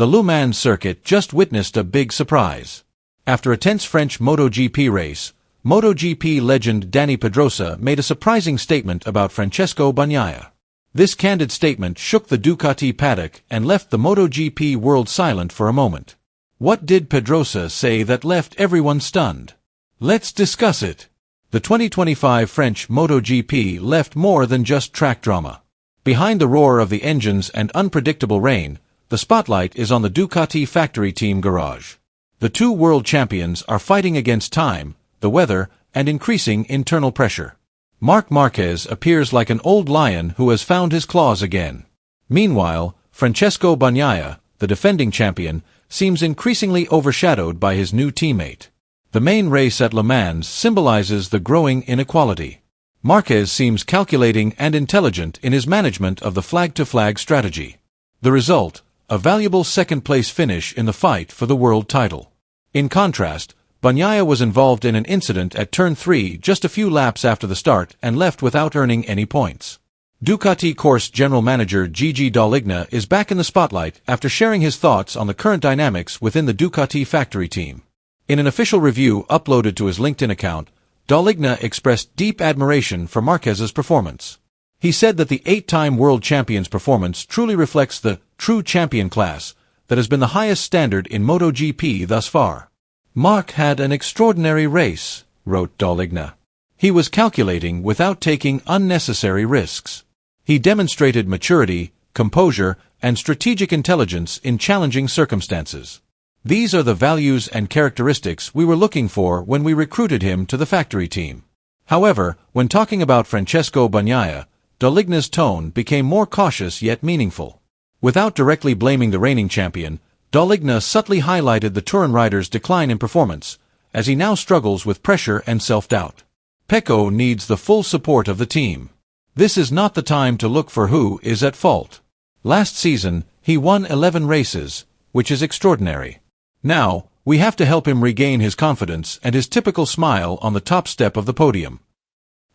The Le Mans circuit just witnessed a big surprise. After a tense French MotoGP race, MotoGP legend Dani Pedrosa made a surprising statement about Francesco Bagnaia. This candid statement shook the Ducati paddock and left the MotoGP world silent for a moment. What did Pedrosa say that left everyone stunned? Let's discuss it. The 2025 French MotoGP left more than just track drama. Behind the roar of the engines and unpredictable rain, the spotlight is on the Ducati factory team garage. The two world champions are fighting against time, the weather, and increasing internal pressure. Marc Marquez appears like an old lion who has found his claws again. Meanwhile, Francesco Bagnaia, the defending champion, seems increasingly overshadowed by his new teammate. The main race at Le Mans symbolizes the growing inequality. Marquez seems calculating and intelligent in his management of the flag-to-flag strategy. The result, a valuable second-place finish in the fight for the world title. In contrast, Bagnaia was involved in an incident at Turn 3 just a few laps after the start and left without earning any points. Ducati course general manager Dall'Igna is back in the spotlight after sharing his thoughts on the current dynamics within the Ducati factory team. In an official review uploaded to his LinkedIn account, Dall'Igna expressed deep admiration for Marquez's performance. He said that the 8-time world champion's performance truly reflects the true champion class that has been the highest standard in MotoGP thus far. Marc had an extraordinary race, wrote Dall'Igna. He was calculating without taking unnecessary risks. He demonstrated maturity, composure, and strategic intelligence in challenging circumstances. These are the values and characteristics we were looking for when we recruited him to the factory team. However, when talking about Francesco Bagnaia, Dall'Igna's tone became more cautious yet meaningful. Without directly blaming the reigning champion, Dall'Igna subtly highlighted the Touran rider's decline in performance, as he now struggles with pressure and self-doubt. Pecco needs the full support of the team. This is not the time to look for who is at fault. Last season, he won 11 races, which is extraordinary. Now, we have to help him regain his confidence and his typical smile on the top step of the podium.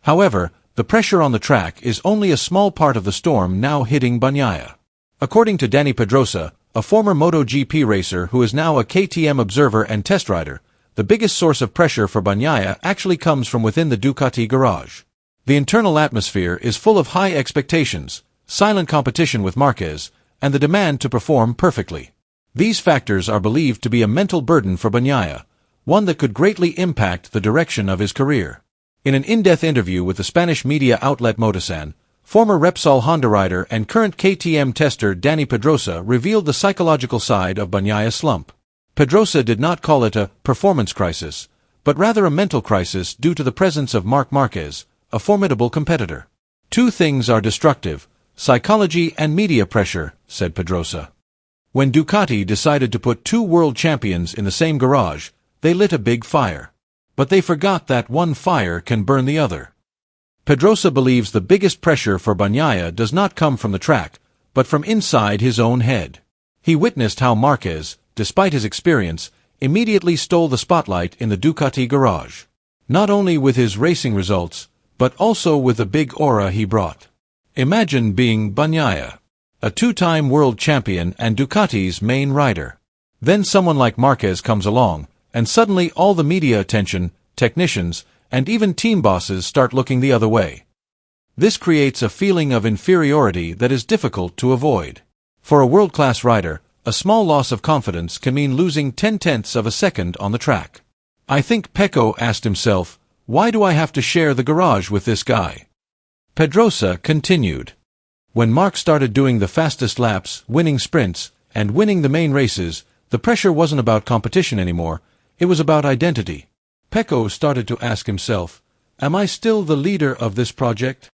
However, the pressure on the track is only a small part of the storm now hitting Bagnaia. According to Dani Pedrosa, a former MotoGP racer who is now a KTM observer and test rider, the biggest source of pressure for Bagnaia actually comes from within the Ducati garage. The internal atmosphere is full of high expectations, silent competition with Marquez, and the demand to perform perfectly. These factors are believed to be a mental burden for Bagnaia, one that could greatly impact the direction of his career. In an in-depth interview with the Spanish media outlet Motosan, former Repsol Honda rider and current KTM tester Dani Pedrosa revealed the psychological side of Bagnaia's slump. Pedrosa did not call it a performance crisis, but rather a mental crisis due to the presence of Marc Marquez, a formidable competitor. Two things are destructive, psychology and media pressure, said Pedrosa. When Ducati decided to put two world champions in the same garage, they lit a big fire. But they forgot that one fire can burn the other. Pedrosa believes the biggest pressure for Bagnaia does not come from the track, but from inside his own head. He witnessed how Marquez, despite his experience, immediately stole the spotlight in the Ducati garage. Not only with his racing results, but also with the big aura he brought. Imagine being Bagnaia, a 2-time world champion and Ducati's main rider. Then someone like Marquez comes along, and suddenly all the media attention, technicians, and even team bosses start looking the other way. This creates a feeling of inferiority that is difficult to avoid. For a world-class rider, a small loss of confidence can mean losing 0.1 of a second on the track. I think Pecco asked himself, why do I have to share the garage with this guy? Pedrosa continued. When Marc started doing the fastest laps, winning sprints, and winning the main races, the pressure wasn't about competition anymore. It was about identity. Pecco started to ask himself, am I still the leader of this project?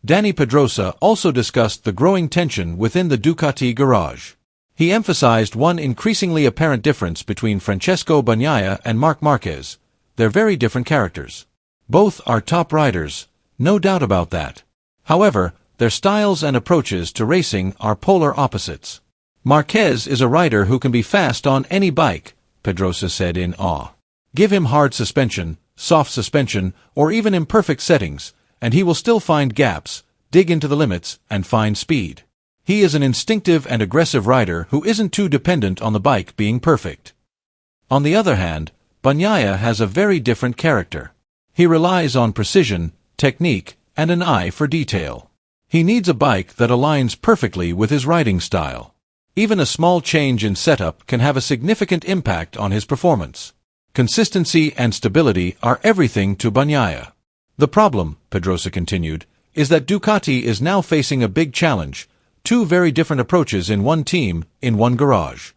Dani Pedrosa also discussed the growing tension within the Ducati garage. He emphasized one increasingly apparent difference between Francesco Bagnaia and Marc Marquez. They're very different characters. Both are top riders, no doubt about that. However, their styles and approaches to racing are polar opposites. Marquez is a rider who can be fast on any bike, Pedrosa said in awe. Give him hard suspension, soft suspension, or even imperfect settings, and he will still find gaps, dig into the limits, and find speed. He is an instinctive and aggressive rider who isn't too dependent on the bike being perfect. On the other hand, Bagnaia has a very different character. He relies on precision, technique, and an eye for detail. He needs a bike that aligns perfectly with his riding style. Even a small change in setup can have a significant impact on his performance. Consistency and stability are everything to Bagnaia. The problem, Pedrosa continued, is that Ducati is now facing a big challenge, two very different approaches in one team, in one garage.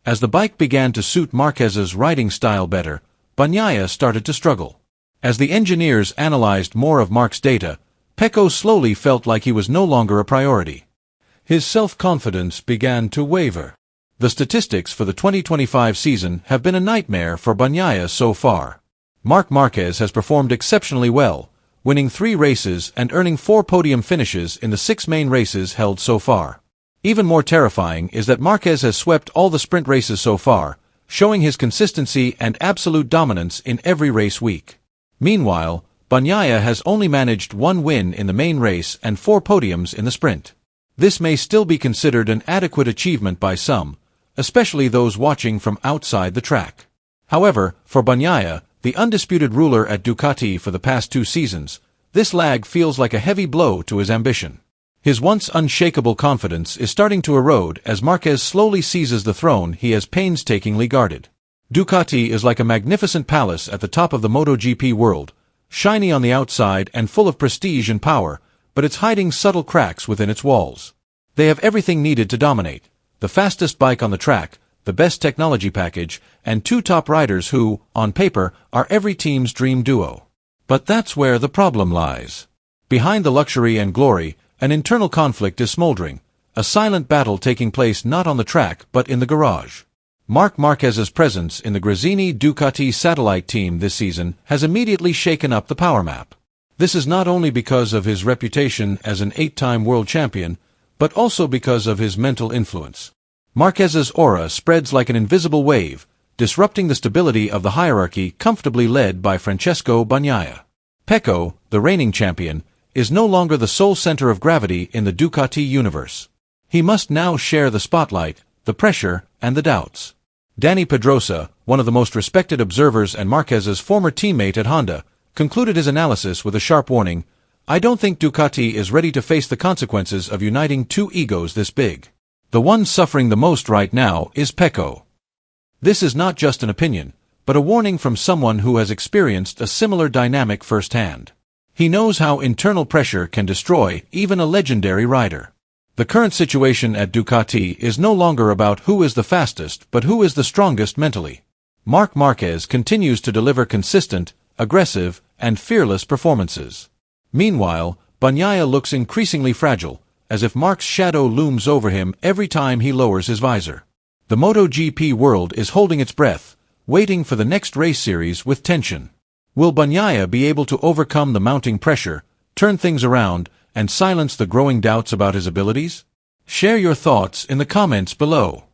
As the bike began to suit Marquez's riding style better, Bagnaia started to struggle. As the engineers analyzed more of Marquez's data, Pecco slowly felt like he was no longer a priority. His self-confidence began to waver. The statistics for the 2025 season have been a nightmare for Bagnaia so far. Marquez has performed exceptionally well, winning 3 races and earning 4 podium finishes in the 6 main races held so far. Even more terrifying is that Marquez has swept all the sprint races so far, showing his consistency and absolute dominance in every race week. Meanwhile, Bagnaia has only managed 1 win in the main race and 4 podiums in the sprint. This may still be considered an adequate achievement by some, especially those watching from outside the track. However, for Bagnaia, the undisputed ruler at Ducati for the past 2 seasons, this lag feels like a heavy blow to his ambition. His once unshakable confidence is starting to erode as Marquez slowly seizes the throne he has painstakingly guarded. Ducati is like a magnificent palace at the top of the MotoGP world, shiny on the outside and full of prestige and power, but it's hiding subtle cracks within its walls. They have everything needed to dominate: the fastest bike on the track, the best technology package, and 2 top riders who, on paper, are every team's dream duo. But that's where the problem lies. Behind the luxury and glory, an internal conflict is smoldering, a silent battle taking place not on the track but in the garage. Marquez's presence in the Gresini Ducati satellite team this season has immediately shaken up the power map. This is not only because of his reputation as an 8-time world champion, but also because of his mental influence. Marquez's aura spreads like an invisible wave, disrupting the stability of the hierarchy comfortably led by Francesco Bagnaia. Pecco, the reigning champion, is no longer the sole center of gravity in the Ducati universe. He must now share the spotlight, the pressure, and the doubts. Dani Pedrosa, one of the most respected observers and Marquez's former teammate at Honda, concluded his analysis with a sharp warning: "I don't think Ducati is ready to face the consequences of uniting 2 egos this big. The one suffering the most right now is Pecco." This is not just an opinion, but a warning from someone who has experienced a similar dynamic firsthand. He knows how internal pressure can destroy even a legendary rider. The current situation at Ducati is no longer about who is the fastest but who is the strongest mentally. Marquez continues to deliver consistent, aggressive, and fearless performances. Meanwhile, Bagnaia looks increasingly fragile, as if Marquez's shadow looms over him every time he lowers his visor. The MotoGP world is holding its breath, waiting for the next race series with tension. Will Bagnaia be able to overcome the mounting pressure, turn things around, and silence the growing doubts about his abilities? Share your thoughts in the comments below.